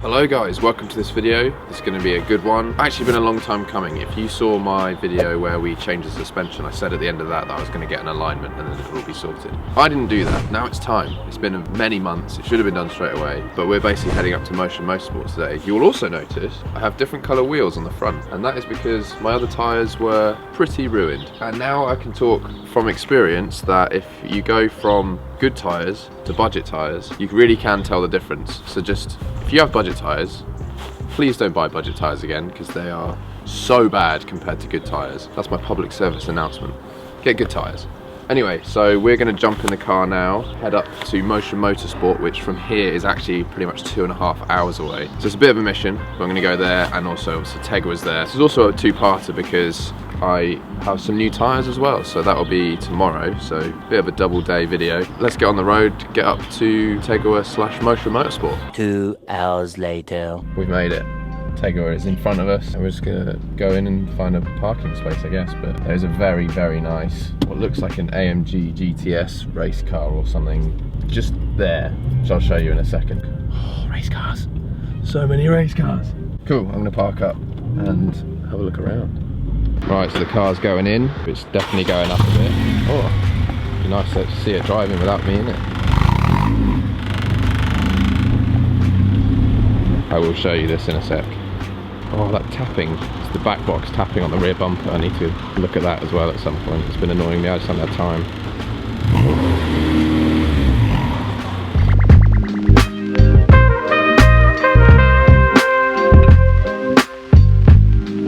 Hello guys, welcome to this video. It's going to be a good one. Actually been a long time coming. If you saw my video where we changed the suspension, I said at the end of that I was going to get an alignment and then it will be sorted. I didn't do that. Now it's time. It's been many months. It should have been done straight away, but we're basically heading up to Motion Motorsport today. You will also notice I have different colour wheels on the front, and that is because my other tyres were pretty ruined. And now I can talk from experience that if you go from good tyres to budget tyres, you really can tell the difference. So just, if you have budget tyres, please don't buy budget tyres again, because they are so bad compared to good tyres. That's my public service announcement. Get good tyres. Anyway, so we're going to jump in the car now, head up to Motion Motorsport, which from here is actually pretty much 2.5 hours away. So it's a bit of a mission, but I'm going to go there, and also obviously Tega's there. This is also a two-parter because I have some new tyres as well, so that'll be tomorrow, so a bit of a double day video. Let's get on the road, get up to Tega/Motion Motorsport. 2 hours later. We've made it. Tega is in front of us, and we're just gonna go in and find a parking space, I guess, but there's a very, very nice, what looks like an AMG GTS race car or something just there, which I'll show you in a second. Oh, race cars. So many race cars. Cool, I'm gonna park up and have a look around. Right, so the car's going in. It's definitely going up a bit. Oh, it'd be nice to see it driving without me in it. I will show you this in a sec. Oh, that tapping. It's the back box tapping on the rear bumper. I need to look at that as well at some point. It's been annoying me, I just haven't had time.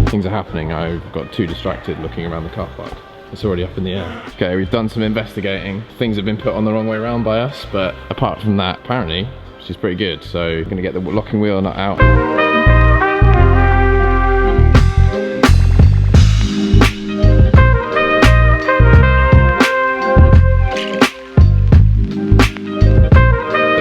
Things are happening. I've got too distracted looking around the car park. It's already up in the air. Okay, we've done some investigating. Things have been put on the wrong way around by us, but apart from that, apparently, she's pretty good. So I'm gonna get the locking wheel nut out.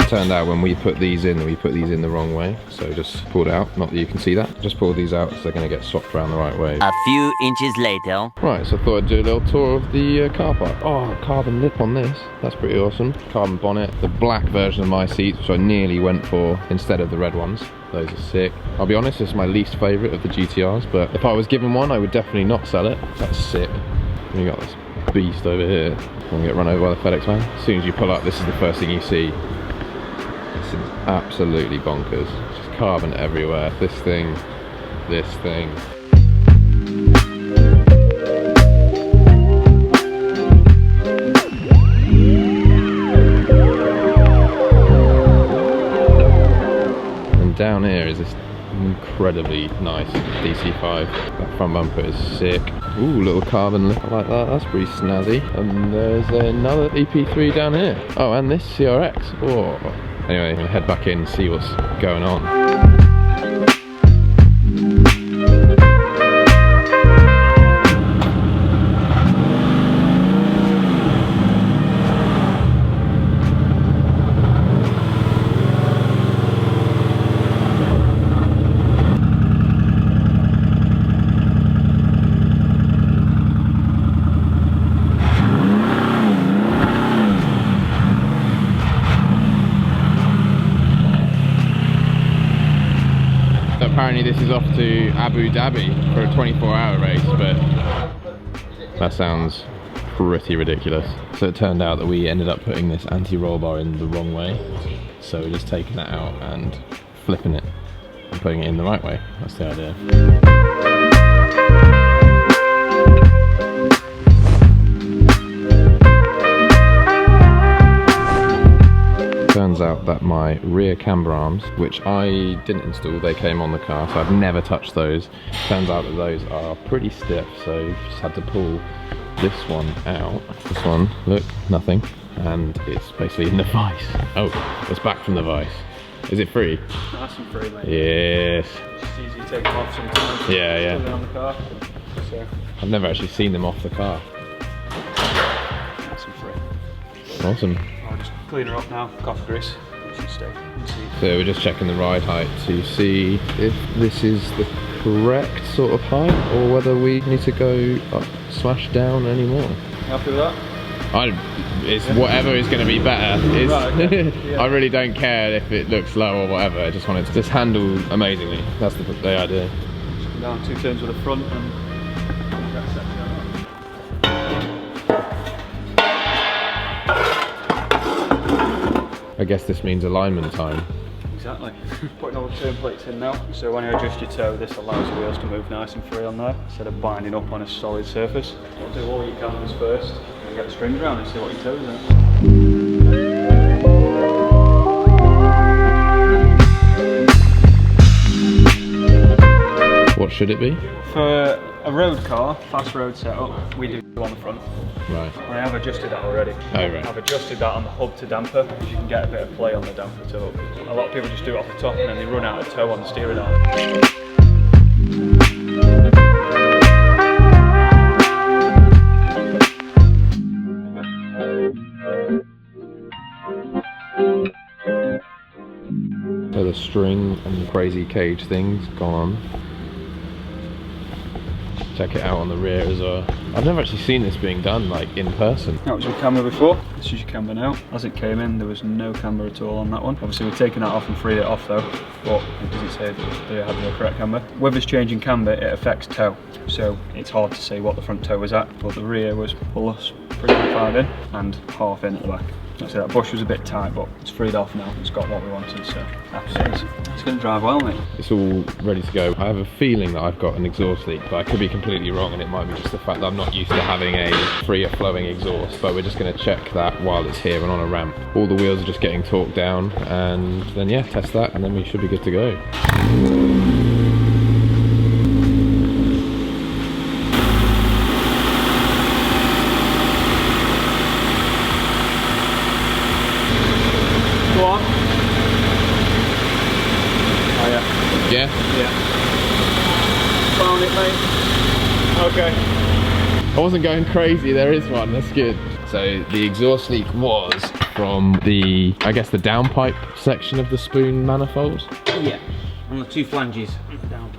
Turned out when we put these in the wrong way, so just pulled out. Not that you can see that. Just pulled these out, so they're going to get swapped around the right way. A few inches later. Right, so I thought I'd do a little tour of the car park. Oh, carbon lip on this. That's pretty awesome. Carbon bonnet. The black version of my seats, which I nearly went for instead of the red ones. Those are sick. I'll be honest, this is my least favourite of the GTRs, but if I was given one, I would definitely not sell it. That's sick. And you got this beast over here. I'm going to get run over by the FedEx van. As soon as you pull up, this is the first thing you see. It's absolutely bonkers. Just carbon everywhere. This thing. And down here is this incredibly nice DC5. That front bumper is sick. Ooh, little carbon lip like that. That's pretty snazzy. And there's another EP3 down here. Oh, and this CRX. Oh. Anyway, I'm gonna head back in and see what's going on. Apparently this is off to Abu Dhabi for a 24-hour race, but that sounds pretty ridiculous. So it turned out that we ended up putting this anti-roll bar in the wrong way, so we're just taking that out and flipping it and putting it in the right way. That's the idea. Turns out that my rear camber arms, which I didn't install, they came on the car, so I've never touched those. Turns out that those are pretty stiff, so just had to pull this one out. This one, look, nothing, and it's basically in the vise. Oh, it's back from the vise. Is it free? Nice and free, mate. Yes. It's easy to take them off sometimes. Yeah. Put them on the car. So. I've never actually seen them off the car. Nice and free. Awesome. I'll just clean her up now, coffee grease. It should stay. So we're just checking the ride height to see if this is the correct sort of height or whether we need to go up / down anymore. Happy with that? It's whatever is going to be better. It's, Right, okay. Yeah. I really don't care if it looks low or whatever. I just want it to just handle amazingly. That's the idea. Just come down 2 turns with the front and that's set to go. I guess this means alignment time. Exactly. Putting all the turn plates in now, so when you adjust your toe, this allows the wheels to move nice and free on there, instead of binding up on a solid surface. We'll do all your cambers first, and get the strings around and see what your toes are. What should it be? For a road car, fast road setup, we do on the front. Right. I have adjusted that already. Oh, right. I've adjusted that on the hub to damper, because you can get a bit of play on the damper too. A lot of people just do it off the top and then they run out of toe on the steering arm. So the string and the crazy cage thing's gone on. Check it out on the rear as well. I've never actually seen this being done like in person. That was your camber before, this is your camber now. As it came in, there was no camber at all on that one. Obviously we've taken that off and freed it off though, but it doesn't say that they had the correct camber. With us changing camber, it affects toe, so it's hard to say what the front toe was at, but the rear was plus 3.5 in and half in at the back. Like I said, that bush was a bit tight, but it's freed off now. It's got what we wanted, so happy days. It's going to drive well, mate. It's all ready to go. I have a feeling that I've got an exhaust leak, but I could be completely wrong, and it might be just the fact that I'm not used to having a freer flowing exhaust. But we're just going to check that while it's here and on a ramp. All the wheels are just getting torqued down, and then yeah, test that, and then we should be good to go. Go on. Oh yeah. Yeah? Yeah. Found it, mate. Okay. I wasn't going crazy, there is one, that's good. So the exhaust leak was from the, I guess the downpipe section of the spoon manifold. Yeah, on the 2 flanges. Down.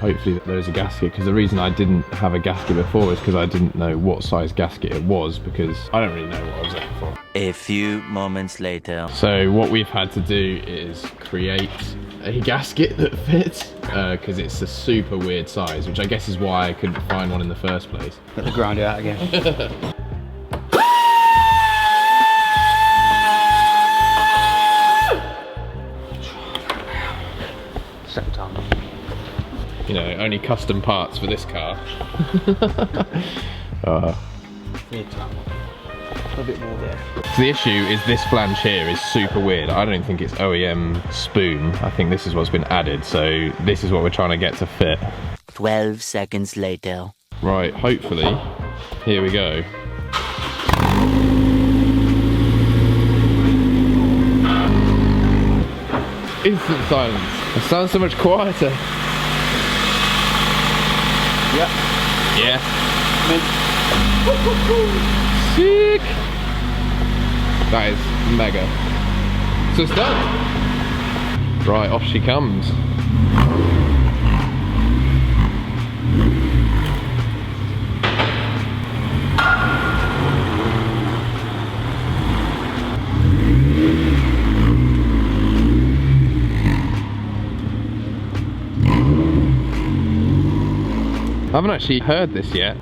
Hopefully there is a gasket, because the reason I didn't have a gasket before is because I didn't know what size gasket it was, because I don't really know what I was looking for. A few moments later. So what we've had to do is create a gasket that fits, because it's a super weird size, which I guess is why I couldn't find one in the first place. Get the grinder out again. Second time. You know, only custom parts for this car. Third time. A bit more there. So the issue is this flange here is super weird. I don't think it's OEM spoon. I think this is what's been added. So this is what we're trying to get to fit. 12 seconds later. Right, hopefully. Here we go. Instant silence. It sounds so much quieter. Yeah. Yeah. Mint. Sick. That is mega. So it's done. Right, off she comes. I haven't actually heard this yet.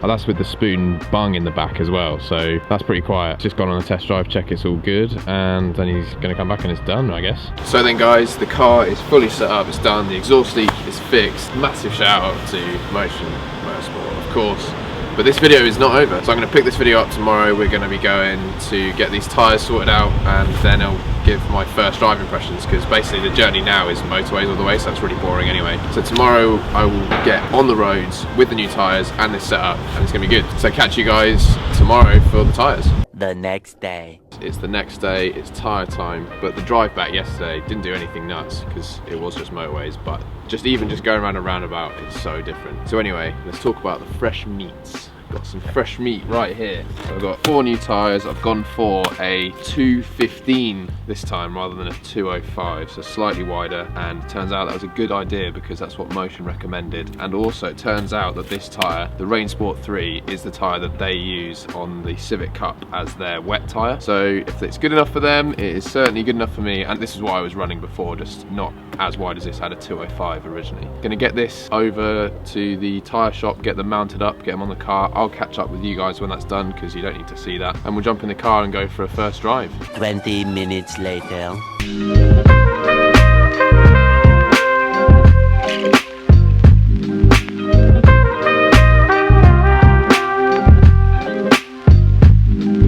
Oh, that's with the spoon bung in the back as well, so that's pretty quiet. Just gone on a test drive, check it's all good, and then he's going to come back and it's done, I guess. So then guys, the car is fully set up, it's done, the exhaust leak is fixed. Massive shout out to Motion Motorsport, of course. But this video is not over, so I'm going to pick this video up tomorrow. We're going to be going to get these tyres sorted out, and then I'll give my first drive impressions, because basically the journey now is motorways all the way, so that's really boring anyway. So tomorrow I will get on the roads with the new tyres and this setup, and it's going to be good. So catch you guys tomorrow for the tyres. The next day. It's the next day, it's tyre time, but the drive back yesterday didn't do anything nuts because it was just motorways, but just going around a roundabout is so different. So anyway, let's talk about the fresh meats. got some fresh meat right here. So I've got 4 new tyres. I've gone for a 215 this time rather than a 205, so slightly wider, and it turns out that was a good idea because that's what Motion recommended. And also it turns out that this tyre, the Rainsport 3, is the tyre that they use on the Civic Cup as their wet tyre. So if it's good enough for them, it is certainly good enough for me, and this is what I was running before, just not as wide as this. I had a 205 originally. Gonna get this over to the tyre shop, get them mounted up, get them on the car. I'll catch up with you guys when that's done because you don't need to see that, and we'll jump in the car and go for a first drive. 20 minutes later.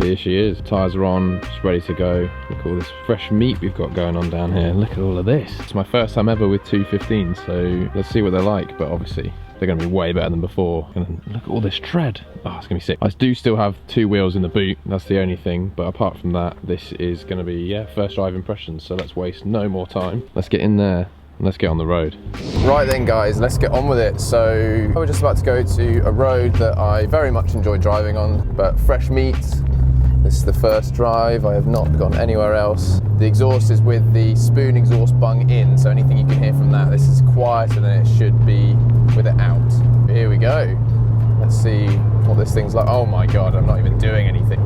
Here she is, tyres are on, just ready to go. Look at all this fresh meat we've got going on down here. Look at all of this. It's my first time ever with 215s, so let's see what they're like, but obviously they're going to be way better than before. And look at all this tread. Oh, it's going to be sick. I do still have 2 wheels in the boot, that's the only thing, but apart from that, this is going to be, yeah, first drive impressions, so let's waste no more time. Let's get in there. Let's get on the road. Right then guys, let's get on with it. So we're just about to go to a road that I very much enjoy driving on, but fresh meat. This is the first drive. I have not gone anywhere else. The exhaust is with the spoon exhaust bung in, so anything you can hear from that, this is quieter than it should be with it out. Here we go. Let's see what this thing's like. Oh my God, I'm not even doing anything.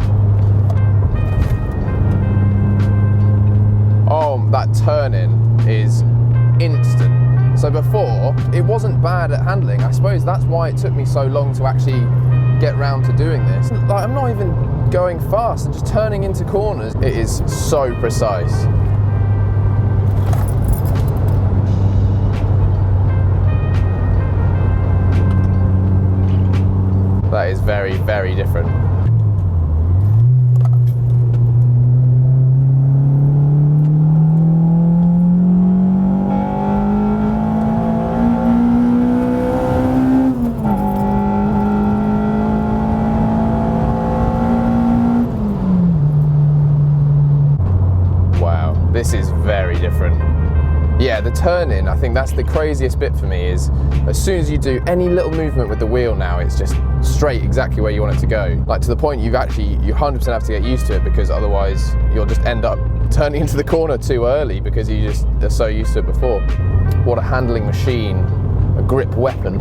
Oh, that turn-in is instant. So before, it wasn't bad at handling. I suppose that's why it took me so long to actually get round to doing this. Like, I'm not even going fast and just turning into corners. It is so precise. That is very, very different. This is very different. Yeah, the turn-in, I think that's the craziest bit for me, is as soon as you do any little movement with the wheel now, it's just straight exactly where you want it to go. Like, to the point you 100% have to get used to it, because otherwise you'll just end up turning into the corner too early because you just are so used to it before. What a handling machine, a grip weapon.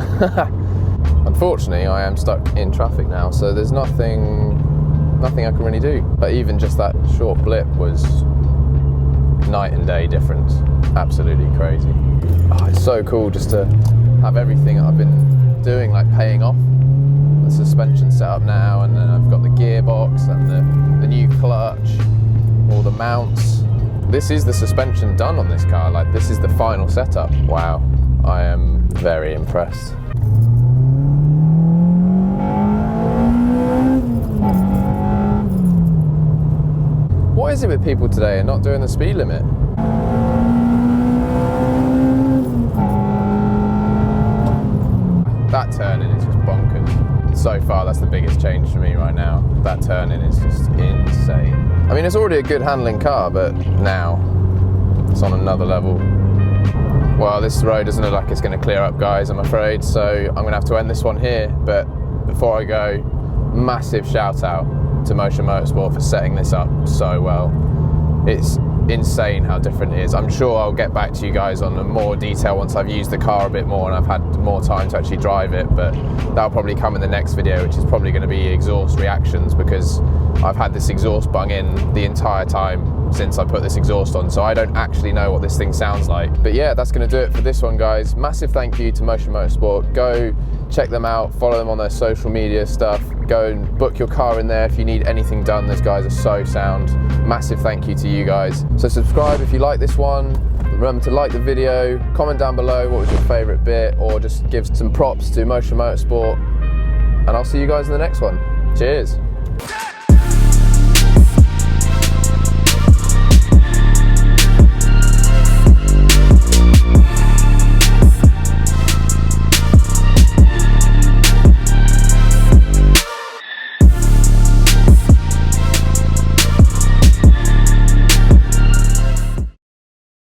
Unfortunately, I am stuck in traffic now, so there's nothing I can really do. But even just that short blip was night and day difference. Absolutely crazy. Oh, it's so cool just to have everything I've been doing like paying off. The suspension set up now, and then I've got the gearbox and the new clutch, all the mounts. This is the suspension done on this car. Like, this is the final setup. Wow, I am very impressed. What is it with people today and not doing the speed limit? That turn-in is just bonkers. So far, that's the biggest change for me right now. That turn-in is just insane. I mean, it's already a good handling car, but now it's on another level. Well, this road doesn't look like it's going to clear up, guys, I'm afraid, so I'm going to have to end this one here. But before I go, massive shout out to Motion Motorsport for setting this up so well. It's insane how different it is. I'm sure I'll get back to you guys on more detail once I've used the car a bit more and I've had more time to actually drive it, but that'll probably come in the next video, which is probably going to be exhaust reactions, because I've had this exhaust bung in the entire time since I put this exhaust on, so I don't actually know what this thing sounds like. But yeah, that's going to do it for this one, guys. Massive thank you to Motion Motorsport. Go check them out, follow them on their social media stuff, go and book your car in there if you need anything done. Those guys are so sound. Massive thank you to you guys. So subscribe if you like this one. Remember to like the video, comment down below what was your favourite bit, or just give some props to Motion Motorsport, and I'll see you guys in the next one. Cheers.